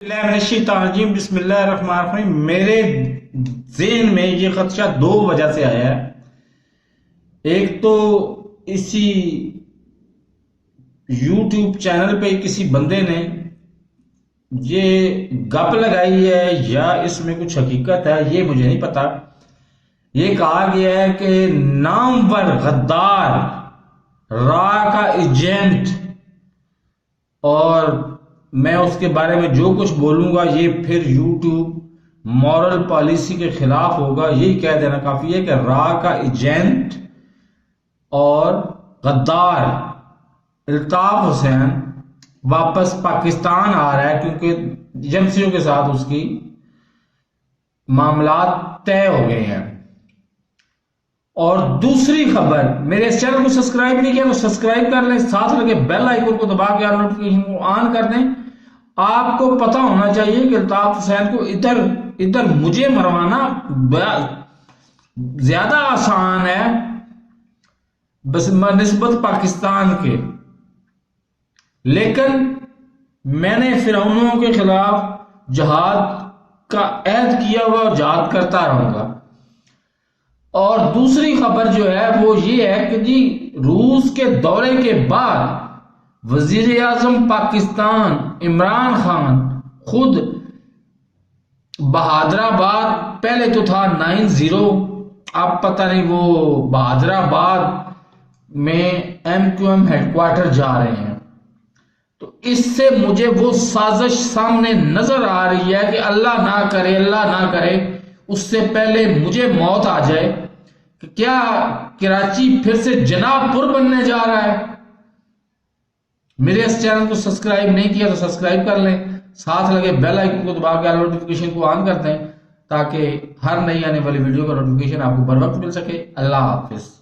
बिस्मिल्लाहिर्रहमानिर्रहीम। मेरे ज़हन में ये खदशा दो वजह से आया है। एक तो इसी YouTube चैनल पे किसी बंदे ने ये गप लगाई है या इसमें कुछ हकीकत है, ये मुझे नहीं पता। ये कहा गया है कि नामवर गद्दार, रा का एजेंट, और मैं उसके बारे में जो कुछ बोलूंगा ये फिर यूट्यूब मॉरल पॉलिसी के खिलाफ होगा। यही कह देना काफी है कि रा का एजेंट और गद्दार अल्ताफ हुसैन वापस पाकिस्तान आ रहा है, क्योंकि एजेंसियों के साथ उसकी मामलात तय हो गए हैं। और दूसरी खबर, मेरे इस चैनल को सब्सक्राइब नहीं किया तो सब्सक्राइब कर लें, साथ लगे बेल आइकन को दबा के नोटिफिकेशन को ऑन कर दें। आपको पता होना चाहिए कि अल्ताफ हुसैन को इधर मुझे मरवाना ज्यादा आसान है बस निस्बत पाकिस्तान के, लेकिन मैंने फिरौनों के खिलाफ जहाद का ऐद किया हुआ और जहाद करता रहूंगा। और दूसरी खबर जो है वो ये है कि जी रूस के दौरे के बाद वजीर आजम पाकिस्तान इमरान खान खुद बहादुराबाद, पहले तो था 90, अब पता नहीं वो बहादुराबाद में MQM हेडक्वार्टर जा रहे हैं। तो इससे मुझे वो साजिश सामने नजर आ रही है कि अल्लाह ना करे उससे पहले मुझे मौत आ जाए कि क्या कराची फिर से जनाबपुर बनने जा रहा है। मेरे इस चैनल को सब्सक्राइब नहीं किया तो सब्सक्राइब कर लें, साथ लगे बेल आइकन को दबा के नोटिफिकेशन को ऑन कर दें ताकि हर नई आने वाली वीडियो का नोटिफिकेशन आपको बर वक्त मिल सके। अल्लाह हाफिज।